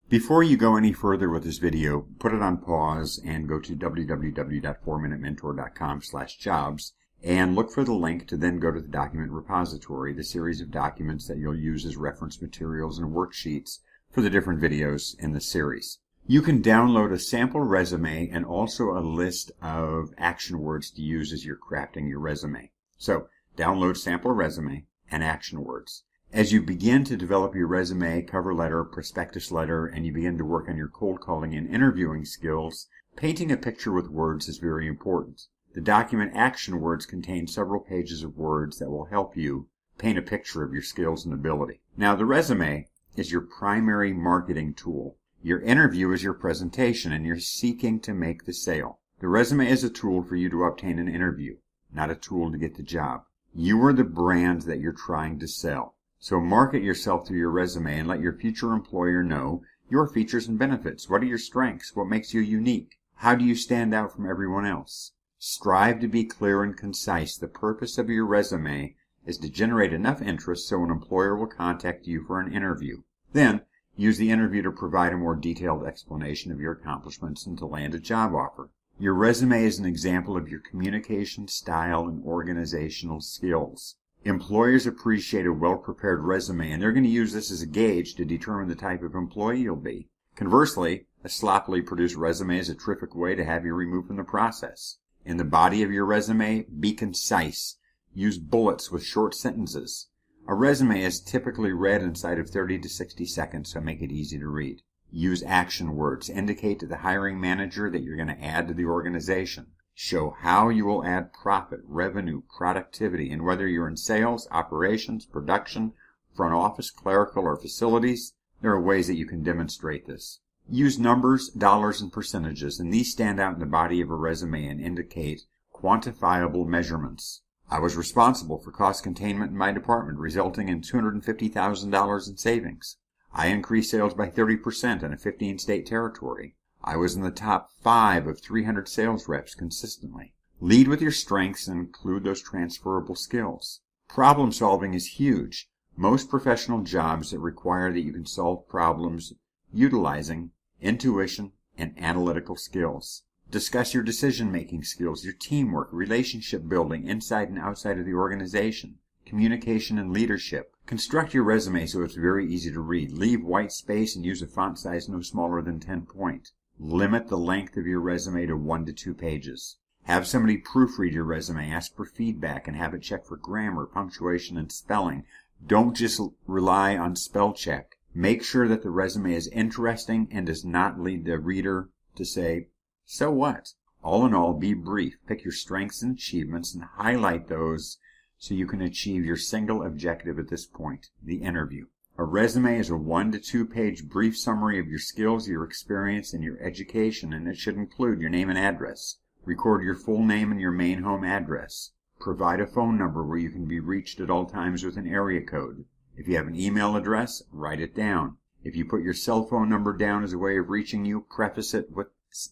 Before you go any further with this video, put it on pause and go to www.4minutementor.com/jobs and look for the link to then go to the document repository, the series of documents that you'll use as reference materials and worksheets for the different videos in the series. You can download a sample resume and also a list of action words to use as you're crafting your resume. So, download sample resume and action words. As you begin to develop your resume, cover letter, prospectus letter, and you begin to work on your cold calling and interviewing skills, painting a picture with words is very important. The document action words contain several pages of words that will help you paint a picture of your skills and ability. Now, the resume is your primary marketing tool. Your interview is your presentation, and you're seeking to make the sale. The resume is a tool for you to obtain an interview, not a tool to get the job. You are the brand that you're trying to sell. So market yourself through your resume and let your future employer know your features and benefits. What are your strengths? What makes you unique? How do you stand out from everyone else? Strive to be clear and concise. The purpose of your resume is to generate enough interest so an employer will contact you for an interview. Then, use the interview to provide a more detailed explanation of your accomplishments and to land a job offer. Your resume is an example of your communication style and organizational skills. Employers appreciate a well-prepared resume, and they're going to use this as a gauge to determine the type of employee you'll be. Conversely, a sloppily produced resume is a terrific way to have you removed from the process. In the body of your resume, be concise. Use bullets with short sentences. A resume is typically read inside of 30 to 60 seconds, so make it easy to read. Use action words. Indicate to the hiring manager that you're going to add to the organization. Show how you will add profit, revenue, productivity, and whether you're in sales, operations, production, front office, clerical, or facilities, there are ways that you can demonstrate this. Use numbers, dollars, and percentages, and these stand out in the body of a resume and indicate quantifiable measurements. I was responsible for cost containment in my department, resulting in $250,000 in savings. I increased sales by 30% in a 15-state territory. I was in the top 5 of 300 sales reps consistently. Lead with your strengths and include those transferable skills. Problem solving is huge. Most professional jobs that require that you can solve problems utilizing intuition and analytical skills. Discuss your decision-making skills, your teamwork, relationship building inside and outside of the organization, communication and leadership. Construct your resume so it's very easy to read. Leave white space and use a font size no smaller than 10 point. Limit the length of your resume to 1 to 2 pages. Have somebody proofread your resume, ask for feedback, and have it check for grammar, punctuation, and spelling. Don't just rely on spell check. Make sure that the resume is interesting and does not lead the reader to say, "So what?" All in all, be brief. Pick your strengths and achievements and highlight those so you can achieve your single objective at this point, the interview. A resume is a 1 to 2 page brief summary of your skills, your experience, and your education, and it should include your name and address. Record your full name and your main home address. Provide a phone number where you can be reached at all times with an area code. If you have an email address, write it down. If you put your cell phone number down as a way of reaching you, preface it with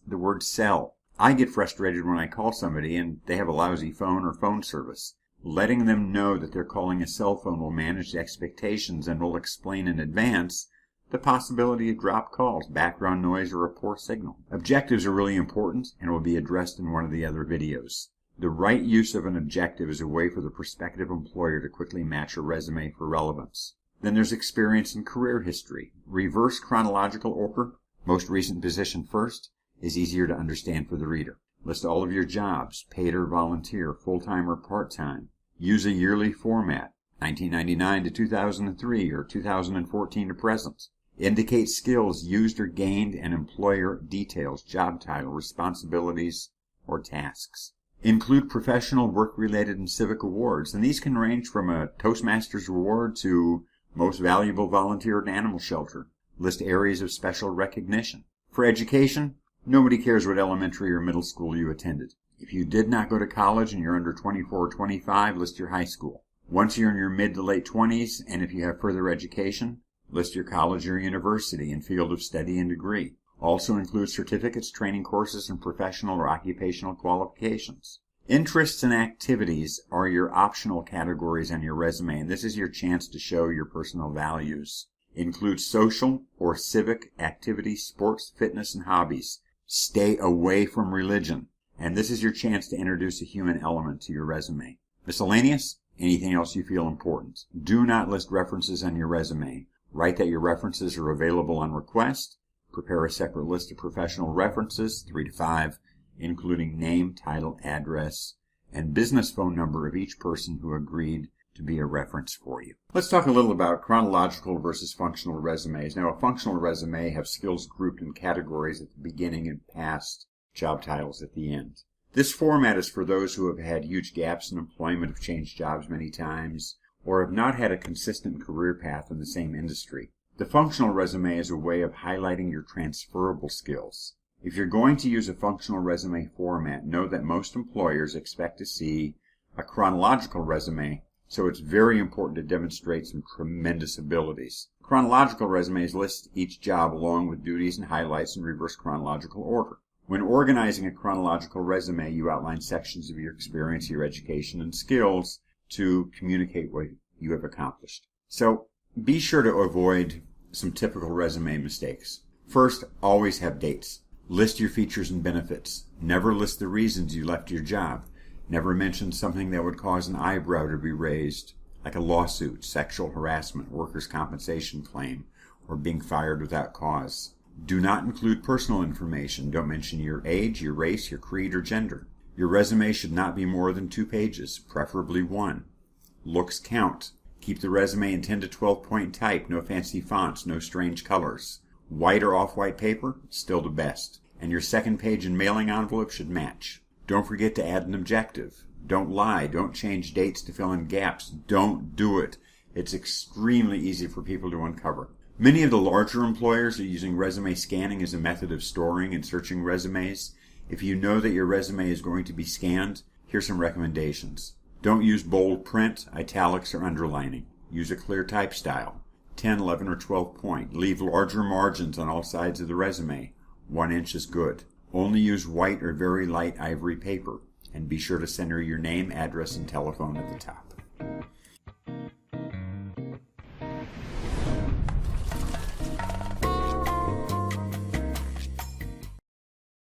the word cell. I get frustrated when I call somebody and they have a lousy phone or phone service. Letting them know that they're calling a cell phone will manage the expectations and will explain in advance the possibility of dropped calls, background noise, or a poor signal. Objectives are really important and will be addressed in one of the other videos. The right use of an objective is a way for the prospective employer to quickly match a resume for relevance. Then there's experience and career history. Reverse chronological order, most recent position first, is easier to understand for the reader. List all of your jobs, paid or volunteer, full-time or part-time. Use a yearly format, 1999 to 2003 or 2014 to present. Indicate skills used or gained and employer details, job title, responsibilities, or tasks. Include professional, work-related, and civic awards, and these can range from a Toastmasters award to most valuable volunteer at an animal shelter. List areas of special recognition. For education, nobody cares what elementary or middle school you attended. If you did not go to college and you're under 24 or 25, list your high school. Once you're in your mid to late 20s, and if you have further education, list your college or university and field of study and degree. Also includes certificates, training courses, and professional or occupational qualifications. Interests and activities are your optional categories on your resume, and this is your chance to show your personal values. Includes social or civic activities, sports, fitness, and hobbies. Stay away from religion, and this is your chance to introduce a human element to your resume. Miscellaneous, anything else you feel important. Do not list references on your resume. Write that your references are available on request. Prepare a separate list of professional references, 3 to 5, including name, title, address, and business phone number of each person who agreed to be a reference for you. Let's talk a little about chronological versus functional resumes. Now, a functional resume has skills grouped in categories at the beginning and past job titles at the end. This format is for those who have had huge gaps in employment, have changed jobs many times, or have not had a consistent career path in the same industry. The functional resume is a way of highlighting your transferable skills. If you're going to use a functional resume format, know that most employers expect to see a chronological resume, so it's very important to demonstrate some tremendous abilities. Chronological resumes list each job along with duties and highlights in reverse chronological order. When organizing a chronological resume, you outline sections of your experience, your education, and skills to communicate what you have accomplished. So be sure to avoid some typical resume mistakes. First, always have dates. List your features and benefits. Never list the reasons you left your job. Never mention something that would cause an eyebrow to be raised, like a lawsuit, sexual harassment, workers' compensation claim, or being fired without cause. Do not include personal information. Don't mention your age, your race, your creed, or gender. Your resume should not be more than 2 pages, preferably 1. Looks count. Keep the resume in 10 to 12 point type, no fancy fonts, no strange colors. White or off-white paper, still the best. And your second page and mailing envelope should match. Don't forget to add an objective. Don't lie. Don't change dates to fill in gaps. Don't do it. It's extremely easy for people to uncover. Many of the larger employers are using resume scanning as a method of storing and searching resumes. If you know that your resume is going to be scanned, here's some recommendations. Don't use bold print, italics, or underlining. Use a clear type style, 10, 11, or 12 point. Leave larger margins on all sides of the resume. 1 inch is good. Only use white or very light ivory paper. And be sure to center your name, address, and telephone at the top.